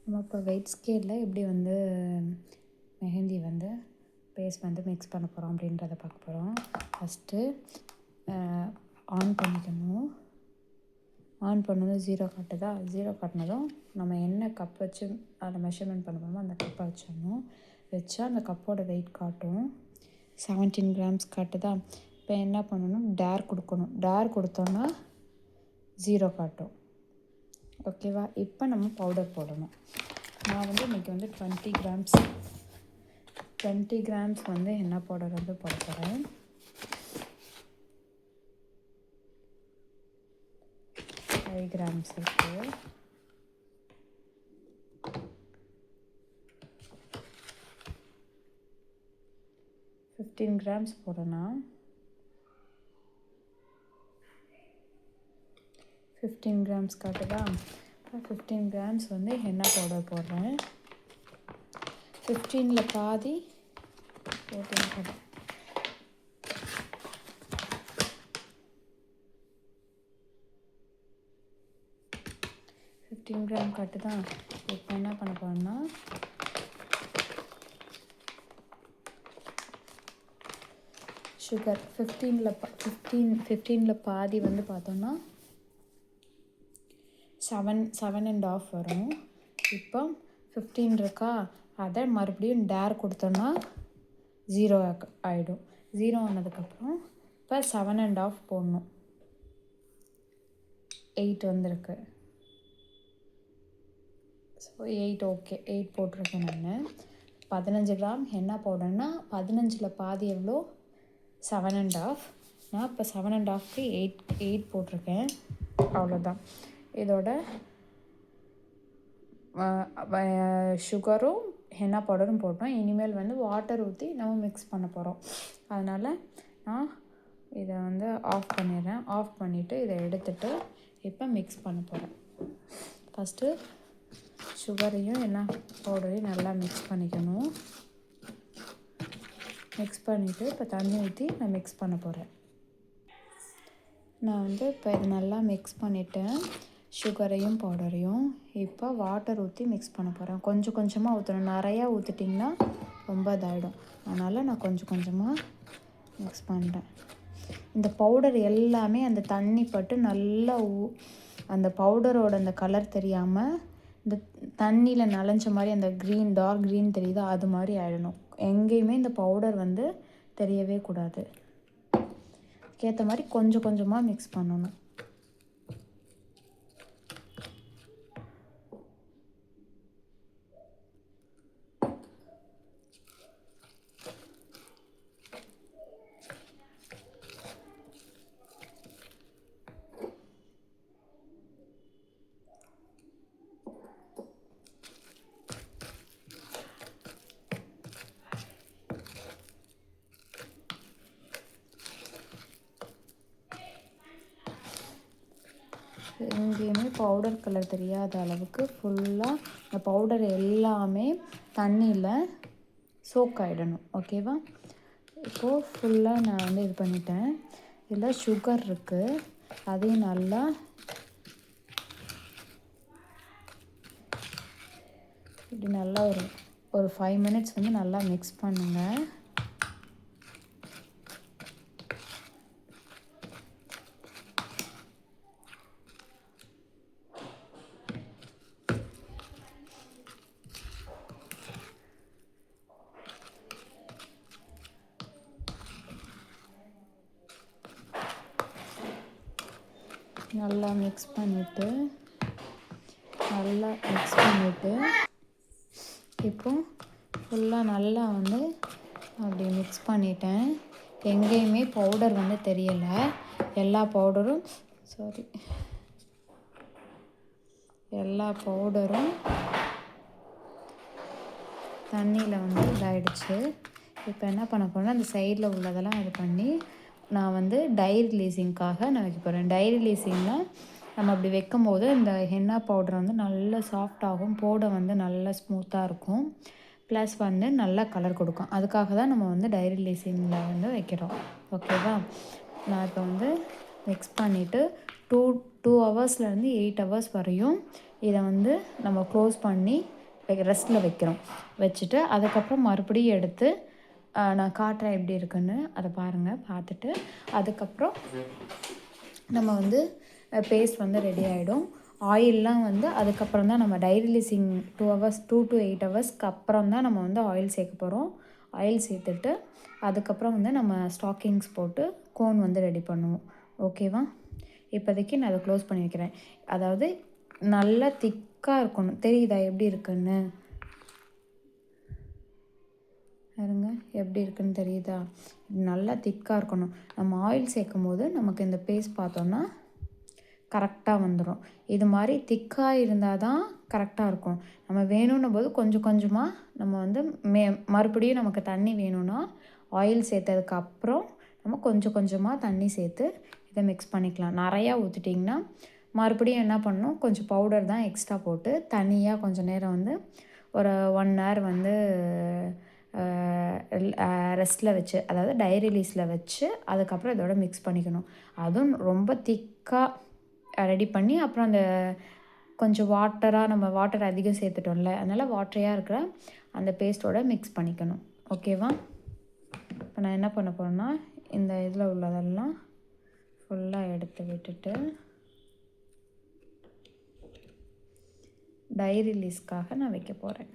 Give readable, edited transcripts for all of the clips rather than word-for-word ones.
நம்ம இப்போ வெயிட் ஸ்கேலில் எப்படி வந்து மெஹந்தி வந்து பேஸ் வந்து மிக்ஸ் பண்ண போகிறோம் அப்படின்றத பார்க்க போகிறோம். ஃபஸ்ட்டு ஆன் பண்ணிக்கணும். ஆன் பண்ணதும் 0 காட்டுதா, 0 காட்டினதும் நம்ம என்ன கப் வச்சு அதை மெஷர்மெண்ட் பண்ண போகிறோமோ அந்த கப்பை வச்சிடணும். வச்சா அந்த கப்போட வெயிட் காட்டும். 17 grams காட்டுதா. இப்போ என்ன பண்ணணும், டேர் கொடுக்கணும். டேர் கொடுத்தோன்னா 0 காட்டும். ஓகேவா? இப்போ நம்ம பவுடர் போடணும். நான் வந்து இன்றைக்கி வந்து 20 grams வந்து ஹென்னா பவுடர் வந்து போட போகிறேன். grams இருக்குது. 15 grams போடணும். 15 grams காட்டுதா. 15 grams வந்து ஹென்னா பவுடர் போடுறேன். 15ல் பாதி 15 gram காட்டுதா. இப்போ என்ன பண்ண போகிறோம்னா சுகர் 15ல் பாதி வந்து பார்த்தோன்னா 7.5 வரும். இப்போ 15 இருக்கா, அதை மறுபடியும் டேர் கொடுத்தோன்னா 0 ஆகிடும். 0 ஆனதுக்கப்புறம் இப்போ 7.5 போடணும். 8 வந்திருக்கு. ஸோ 8 ஓகே, 8 போட்டிருக்கேன் நான். 15 gram ஹென்னா பவுடர்னா 15ல் பாதி எவ்வளோ, 7.5. நான் இப்போ 7.5க்கு 8 போட்டிருக்கேன். அவ்வளோதான். இதோட சுகரும் ஹென்னா பவுடரும் போட்டோம். இனிமேல் வந்து வாட்டர் ஊற்றி நம்ம மிக்ஸ் பண்ண போகிறோம். அதனால் நான் இதை வந்து ஆஃப் பண்ணிடுறேன். ஆஃப் பண்ணிவிட்டு இதை எடுத்துகிட்டு இப்போ மிக்ஸ் பண்ண போகிறேன். ஃபஸ்ட்டு சுகரையும் ஹென்னா பவுடரையும் நல்லா மிக்ஸ் பண்ணிக்கணும். மிக்ஸ் பண்ணிவிட்டு இப்போ தண்ணி ஊற்றி நான் மிக்ஸ் பண்ண போகிறேன். நான் வந்து இப்போ இது நல்லா மிக்ஸ் பண்ணிவிட்டேன், சுகரையும் பவுடரையும். இப்போ வாட்டர் ஊற்றி மிக்ஸ் பண்ண போகிறேன். கொஞ்சம் கொஞ்சமாக ஊற்றணும். நிறையா ஊற்றிட்டிங்கன்னா ரொம்ப இதாகிடும். அதனால் நான் கொஞ்சம் கொஞ்சமாக மிக்ஸ் பண்ணுறேன். இந்த பவுடர் எல்லாமே அந்த தண்ணி பட்டு நல்லா அந்த பவுடரோட அந்த கலர் தெரியாமல் இந்த தண்ணியில் நனைஞ்ச மாதிரி அந்த டார்க் க்ரீன் தெரியுதோ அது மாதிரி ஆகிடணும். எங்கேயுமே இந்த பவுடர் வந்து தெரியவே கூடாது. ஏற்ற மாதிரி கொஞ்சம் கொஞ்சமாக மிக்ஸ் பண்ணணும். எங்கேயுமே பவுடர் கலர் தெரியாத அளவுக்கு ஃபுல்லாக இந்த பவுடர் எல்லாமே தண்ணியில் சோக் ஆகிடணும். ஓகேவா? இப்போது ஃபுல்லாக நான் வந்து இது பண்ணிட்டேன். இதில் சுகர் இருக்குது, அதையும் நல்லா இப்படி நல்லா ஒரு 5 minutes வந்து நல்லா மிக்ஸ் பண்ணுங்கள். நல்லா மிக்ஸ் பண்ணிவிட்டு இப்போ ஃபுல்லாக நல்லா வந்து அப்படி மிக்ஸ் பண்ணிட்டேன். எங்கேயுமே பவுடர் வந்து தெரியலை. எல்லா பவுடரும் தண்ணியில் வந்து இதாகிடுச்சு. இப்போ என்ன பண்ண போகிறேன்னா அந்த சைடில் உள்ளதெல்லாம் இது பண்ணி நான் வந்து டை ரிலீஸிங்காக நான் வைக்க போகிறேன். டை ரிலீஸிங்னால் நம்ம அப்படி வைக்கும்போது இந்த ஹென்னா பவுடர் வந்து நல்லா சாஃப்டாகும், போட வந்து நல்லா ஸ்மூத்தாக இருக்கும், ப்ளஸ் வந்து நல்லா கலர் கொடுக்கும். அதுக்காக தான் நம்ம வந்து டை ரிலீஸிங்கில் வந்து வைக்கிறோம். ஓகேவா? நான் இப்போ வந்து மிக்ஸ் பண்ணிவிட்டு டூ 8 ஹவர்ஸ் வரையும் இதை வந்து நம்ம க்ளோஸ் பண்ணி ரெஸ்ட்டில் வைக்கிறோம். வச்சுட்டு அதுக்கப்புறம் மறுபடியும் எடுத்து நான் காட்டுறேன் எப்படி இருக்குன்னு, அதை பாருங்கள். பார்த்துட்டு அதுக்கப்புறம் நம்ம வந்து பேஸ்ட் வந்து ரெடி ஆகிடும். ஆயிலெலாம் வந்து அதுக்கப்புறம் தான் நம்ம டை ரிலீஸிங் 2 to 8 ஹவர்ஸ்க்கு அப்புறம் தான் நம்ம வந்து ஆயில் சேர்க்க போகிறோம். ஆயில் சேர்த்துட்டு அதுக்கப்புறம் வந்து நம்ம ஸ்டாக்கிங்ஸ் போட்டு கோன் வந்து ரெடி பண்ணுவோம். ஓகேவா? இப்போதைக்கு நான் அதை க்ளோஸ் பண்ணி வைக்கிறேன். அதாவது நல்லா திக்காக இருக்கணும். தெரியுதா எப்படி இருக்குன்னு? பாருங்க எப்படி இருக்குன்னு தெரியுதா? நல்லா திக்காக இருக்கணும். நம்ம ஆயில் சேர்க்கும் போது நமக்கு இந்த பேஸ்ட் பார்த்தோன்னா கரெக்டாக வந்துடும். இது மாதிரி திக்காக இருந்தால் தான் கரெக்டாக இருக்கும். நம்ம வேணுன்னும் போது கொஞ்சம் கொஞ்சமாக நம்ம வந்து மறுபடியும் நமக்கு தண்ணி வேணும்னா ஆயில் சேர்த்ததுக்கப்புறம் நம்ம கொஞ்சம் கொஞ்சமாக தண்ணி சேர்த்து இதை மிக்ஸ் பண்ணிக்கலாம். நிறையா ஊற்றிட்டிங்கன்னா மறுபடியும் என்ன பண்ணணும், கொஞ்சம் பவுடர் தான் எக்ஸ்ட்ரா போட்டு தனியாக கொஞ்சம் நேரம் வந்து ஒரு 1 hour வந்து ரெஸ்ட்டில் வச்சு, அதாவது டை ரிலீஸில் வச்சு அதுக்கப்புறம் இதோட மிக்ஸ் பண்ணிக்கணும். அதுவும் ரொம்ப திக்காக ரெடி பண்ணி அப்புறம் அந்த கொஞ்சம் நம்ம வாட்டர் அதிகம் சேர்த்துட்டோம்ல, அதனால் வாட்டரியாக இருக்கிற அந்த பேஸ்ட்டோட மிக்ஸ் பண்ணிக்கணும். ஓகேவா? இப்போ நான் என்ன பண்ண போகிறேன்னா, இந்த இதில் உள்ளதெல்லாம் ஃபுல்லாக எடுத்து விட்டுட்டு டை ரிலீஸ்க்காக நான் வைக்க போகிறேன்.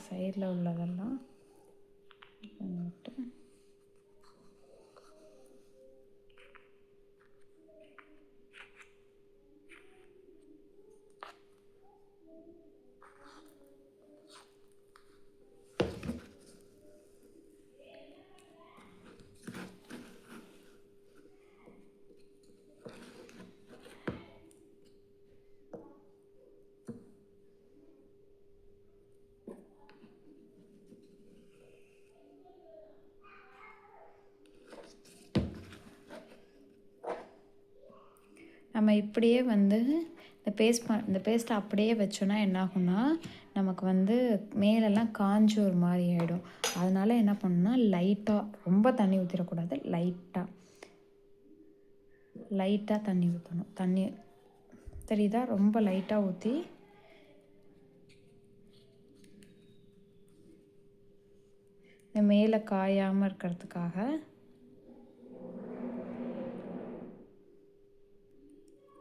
சைடில் உள்ளதெல்லாம் பண்ணிட்டு நம்ம இப்படியே வந்து இந்த பேஸ்ட்டை அப்படியே வச்சோன்னா என்ன ஆகும்னா, நமக்கு வந்து மேலெல்லாம் காஞ்சி ஒரு மாதிரி ஆகிடும். அதனால் என்ன பண்ணணும்னா, லைட்டாக, ரொம்ப தண்ணி ஊற்றிடக்கூடாது, லைட்டாக தண்ணி ஊற்றணும். தண்ணி தெரியுதா? ரொம்ப லைட்டாக ஊற்றி இந்த மேலே காயாமல் இருக்கிறதுக்காக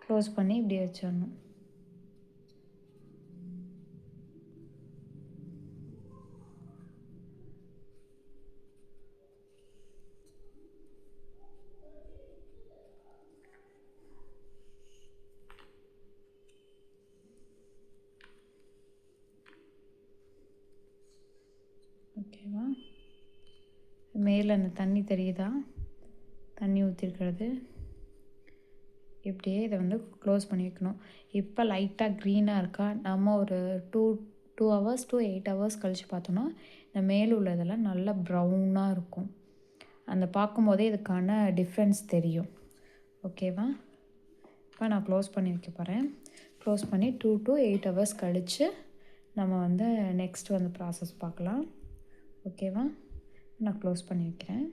க்ளோஸ் பண்ணி இப்படி வச்சிடணும். ஓகேவா? மேலே அந்த தண்ணி தெரியுதா? தண்ணி ஊற்றிருக்கிறது. இப்படியே இதை வந்து க்ளோஸ் பண்ணி வைக்கணும். இப்போ லைட்டாக க்ரீனாக இருக்கா? நம்ம ஒரு 2 hours to 8 hours கழித்து பார்த்தோன்னா இந்த மேலே உள்ளதெல்லாம் நல்லா ப்ரௌனாக இருக்கும். அந்த பார்க்கும்போதே இதுக்கான டிஃப்ரென்ஸ் தெரியும். ஓகேவா? இப்போ நான் க்ளோஸ் பண்ணி வைக்க போகிறேன். க்ளோஸ் பண்ணி 2 to 8 hours கழித்து நம்ம வந்து நெக்ஸ்ட் வந்து ப்ராசஸ் பார்க்கலாம். ஓகேவா? நான் க்ளோஸ் பண்ணி வைக்கிறேன்.